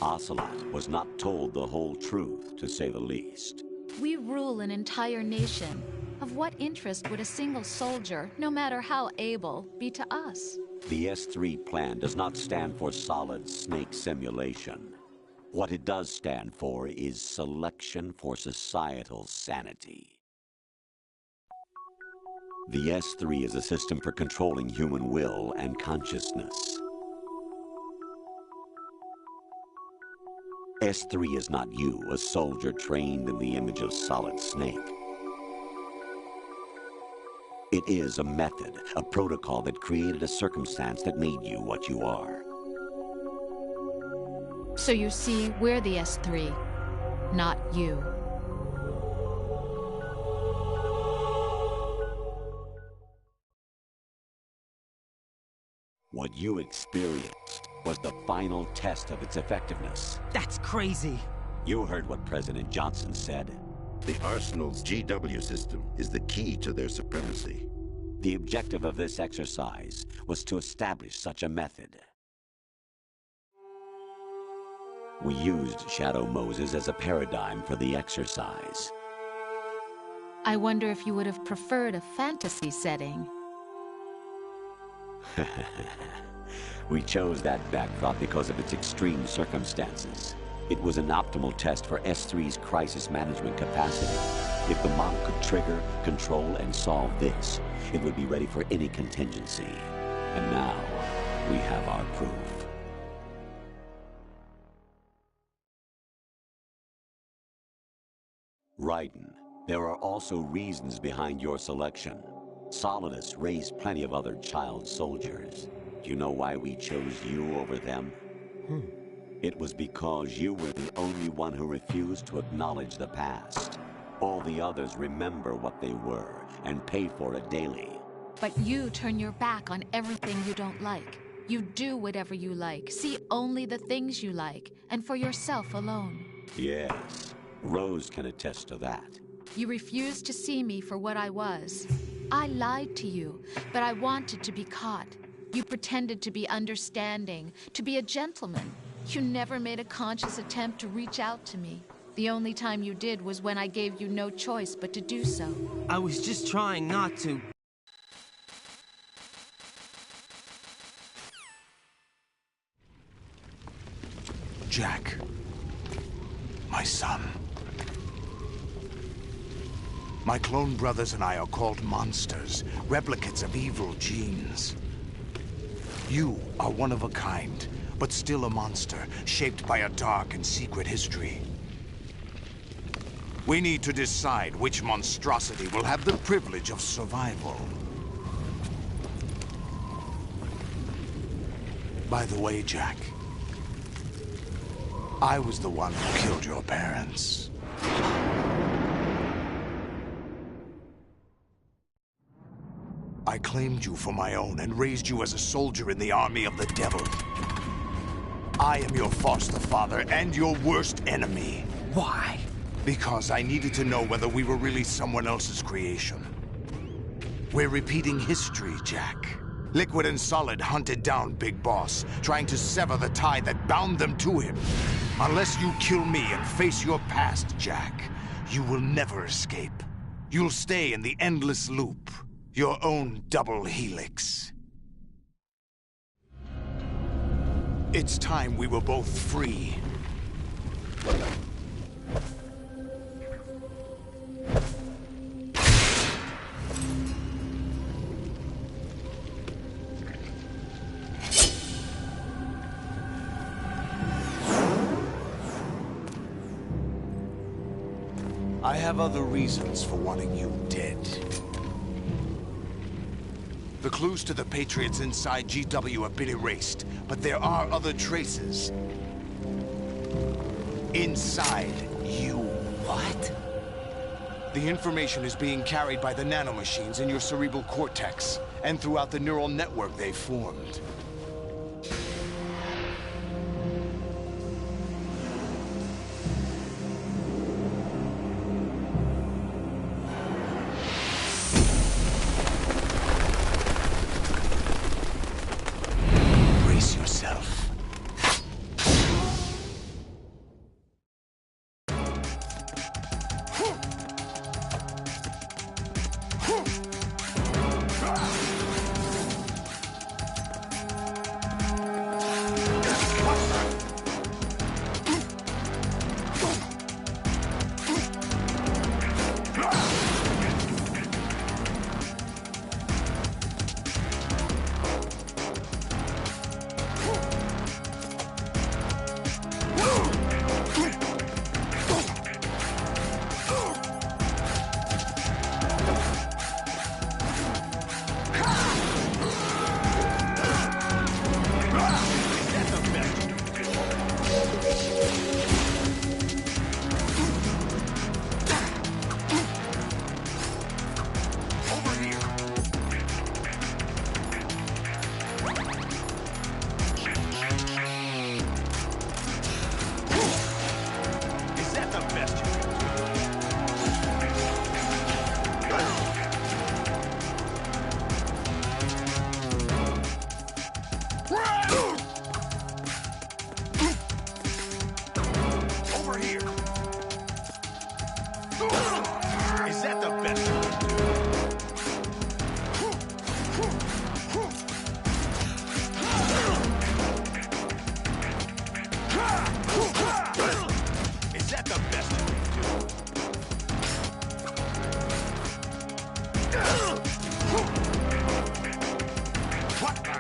Ocelot was not told the whole truth, to say the least. We rule an entire nation. Of what interest would a single soldier, no matter how able, be to us? The S3 plan does not stand for solid snake simulation. What it does stand for is selection for societal sanity. The S3 is a system for controlling human will and consciousness. S3 is not you, a soldier trained in the image of Solid Snake. It is a method, a protocol that created a circumstance that made you what you are. So you see, we're the S3, not you. What you experienced was the final test of its effectiveness. That's crazy. You heard what President Johnson said. The Arsenal's GW system is the key to their supremacy. The objective of this exercise was to establish such a method. We used Shadow Moses as a paradigm for the exercise. I wonder if you would have preferred a fantasy setting. We chose that backdrop because of its extreme circumstances. It was an optimal test for S3's crisis management capacity. If the model could trigger, control, and solve this, it would be ready for any contingency. And now, we have our proof. Raiden, there are also reasons behind your selection. Solidus raised plenty of other child soldiers. Do you know why we chose you over them? It was because you were the only one who refused to acknowledge the past. All the others remember what they were and pay for it daily. But you turn your back on everything you don't like. You do whatever you like, see only the things you like, and for yourself alone. Yes, Rose can attest to that. You refused to see me for what I was. I lied to you, but I wanted to be caught. You pretended to be understanding, to be a gentleman. You never made a conscious attempt to reach out to me. The only time you did was when I gave you no choice but to do so. I was just trying not to. Jack, my son. My clone brothers and I are called monsters, replicates of evil genes. You are one of a kind, but still a monster, shaped by a dark and secret history. We need to decide which monstrosity will have the privilege of survival. By the way, Jack, I was the one who killed your parents. I claimed you for my own and raised you as a soldier in the army of the devil. I am your foster father and your worst enemy. Why? Because I needed to know whether we were really someone else's creation. We're repeating history, Jack. Liquid and Solid hunted down Big Boss, trying to sever the tie that bound them to him. Unless you kill me and face your past, Jack, you will never escape. You'll stay in the endless loop. Your own double helix. It's time we were both free. I have other reasons for wanting you dead. The clues to the Patriots inside GW have been erased, but there are other traces. Inside you. What? The information is being carried by the nanomachines in your cerebral cortex, and throughout the neural network they formed. over here! Is that the best you can do? Is that the best you can do? What the?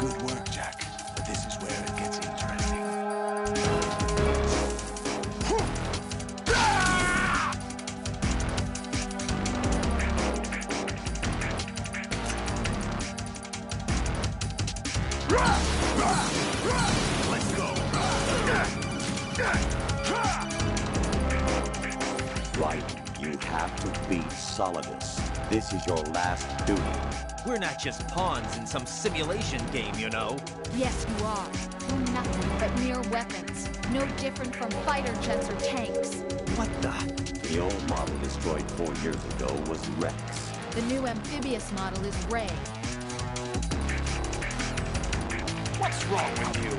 Good work, Jack. But this is where it gets interesting. Let's go. Right. You have to beat Solidus. This is your last duty. We're not just pawns in some simulation game, you know. Yes, you are. You're nothing but mere weapons. No different from fighter jets or tanks. What the? The old model destroyed 4 years ago was Rex. The new amphibious model is Ray. What's wrong with you?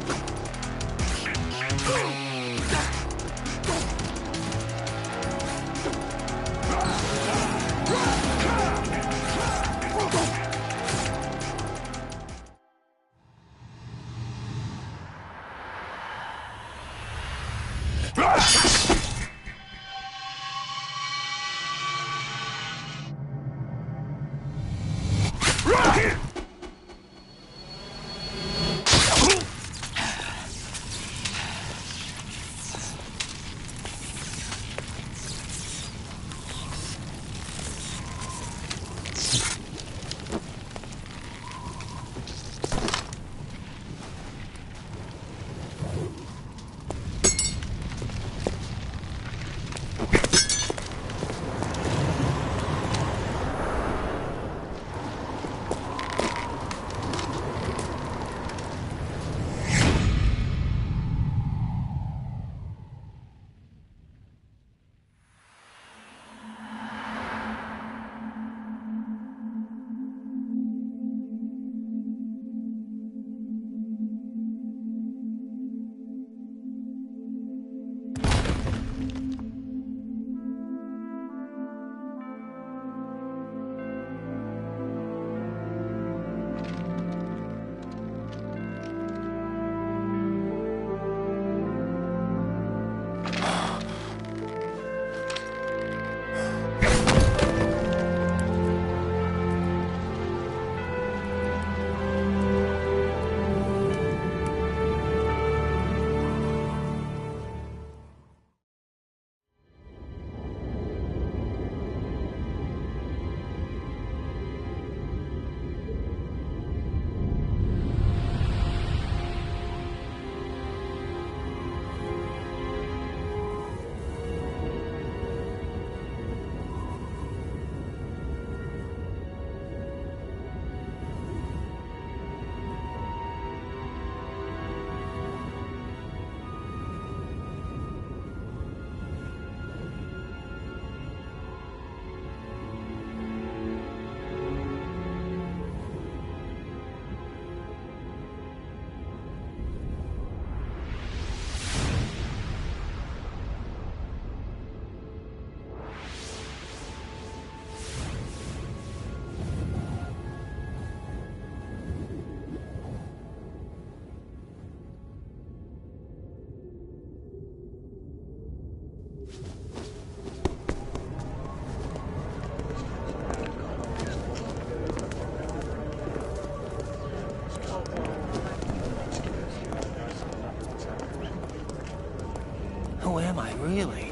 Who am I, really?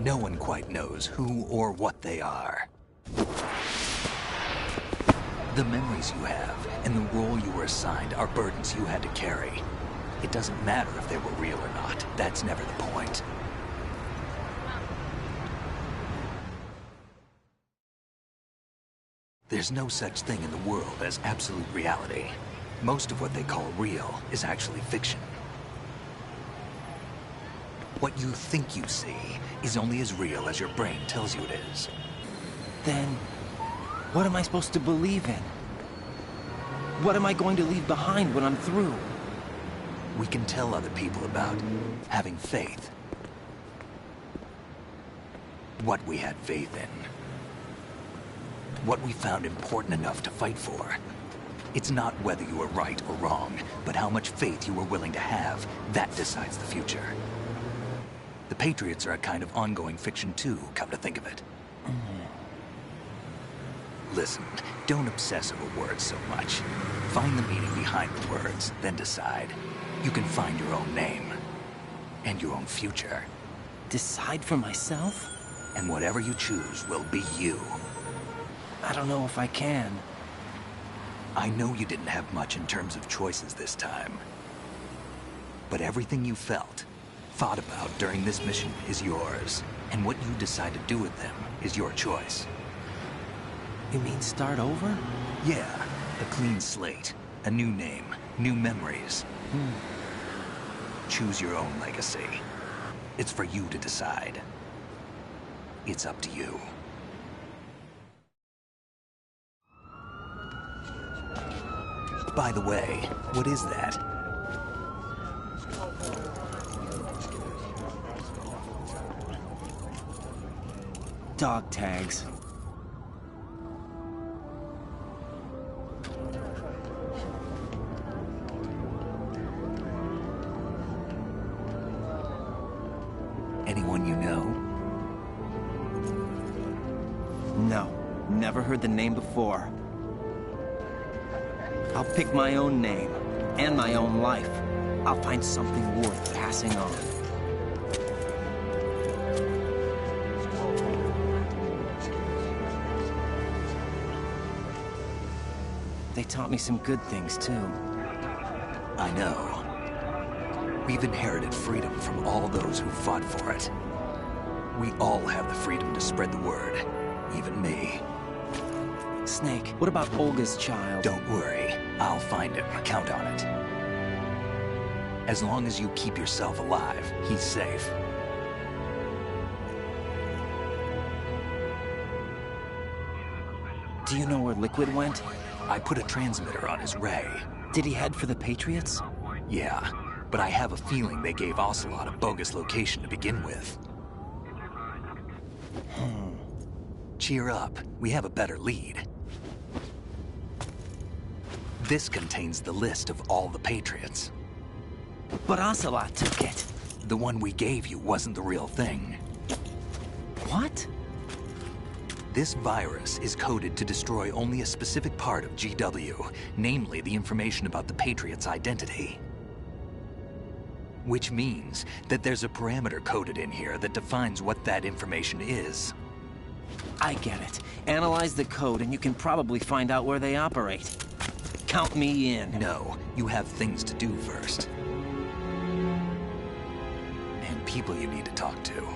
No one quite knows who or what they are. The memories you have and the role you were assigned are burdens you had to carry. It doesn't matter if they were real or not. That's never the point. There's no such thing in the world as absolute reality. Most of what they call real is actually fiction. What you think you see is only as real as your brain tells you it is. Then, what am I supposed to believe in? What am I going to leave behind when I'm through? We can tell other people about having faith. What we had faith in. What we found important enough to fight for. It's not whether you were right or wrong, but how much faith you were willing to have. That decides the future. The Patriots are a kind of ongoing fiction too, come to think of it. Listen, don't obsess over words so much. Find the meaning behind the words, then decide. You can find your own name. And your own future. Decide for myself? And whatever you choose will be you. I don't know if I can. I know you didn't have much in terms of choices this time. But everything you felt, thought about during this mission is yours. And what you decide to do with them is your choice. You mean start over? Yeah, a clean slate, a new name, new memories. Choose your own legacy. It's for you to decide. It's up to you. By the way, what is that? Dog tags. Anyone you know? No, never heard the name before. I'll pick my own name, and my own life. I'll find something worth passing on. They taught me some good things, too. I know. We've inherited freedom from all those who fought for it. We all have the freedom to spread the word, even me. Snake, what about Olga's child? Don't worry. I'll find him. Count on it. As long as you keep yourself alive, he's safe. Do you know where Liquid went? I put a transmitter on his ray. Did he head for the Patriots? Yeah, but I have a feeling they gave Ocelot a bogus location to begin with. Cheer up. We have a better lead. This contains the list of all the Patriots. But Ocelot took it. The one we gave you wasn't the real thing. What? This virus is coded to destroy only a specific part of GW, namely the information about the Patriots' identity. Which means that there's a parameter coded in here that defines what that information is. I get it. Analyze the code and you can probably find out where they operate. Count me in. No, you have things to do first. And people you need to talk to.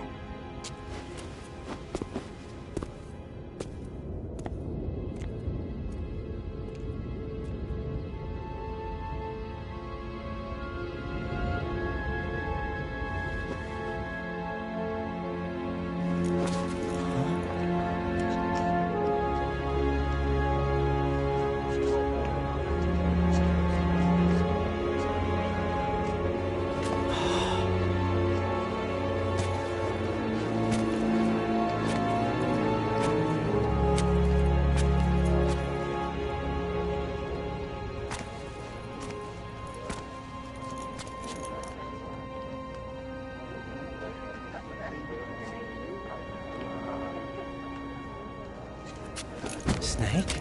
Snake?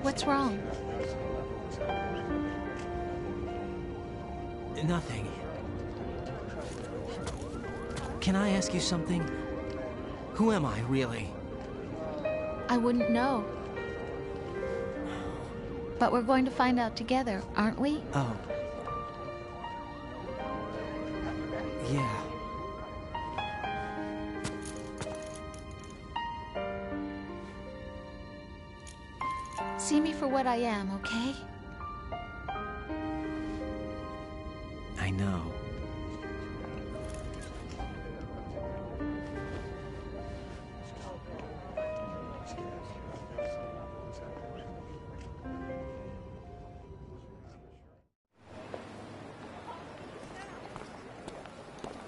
What's wrong? Nothing. Can I ask you something? Who am I, really? I wouldn't know. But we're going to find out together, aren't we? Oh. Yeah. See me for what I am, okay? I know.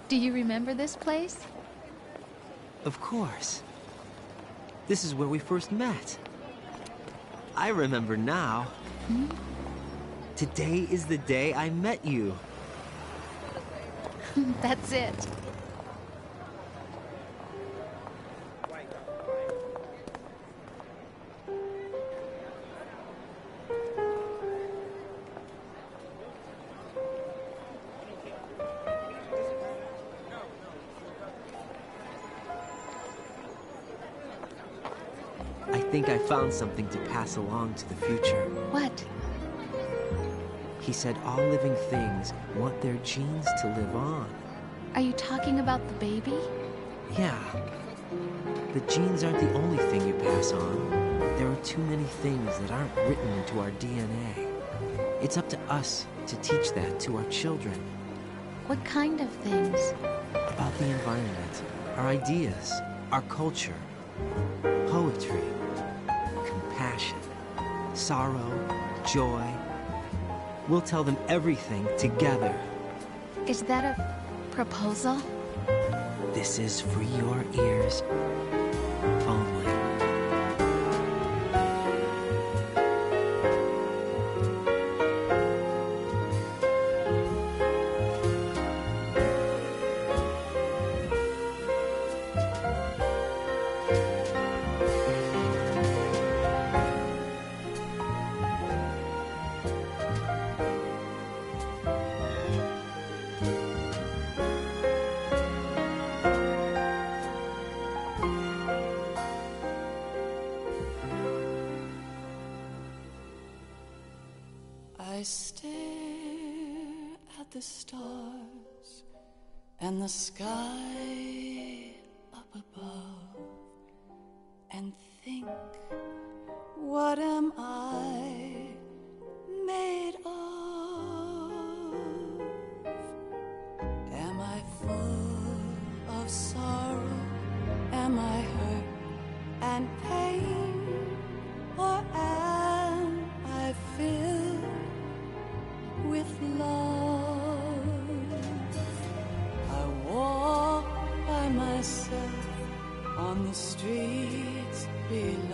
Do you remember this place? Of course. This is where we first met. I remember now. Hmm? Today is the day I met you. That's it. I think I found something to pass along to the future. What? He said all living things want their genes to live on. Are you talking about the baby? Yeah. The genes aren't the only thing you pass on. There are too many things that aren't written into our DNA. It's up to us to teach that to our children. What kind of things? About the environment, our ideas, our culture, poetry, compassion, sorrow, joy. We'll tell them everything together. Is that a proposal? This is for your ears only. I stare at the stars and the sky up above and think, what am I made of? Am I full of sorrow? Am I hurt and pain? Or am I filled with love? I walk by myself on the streets below.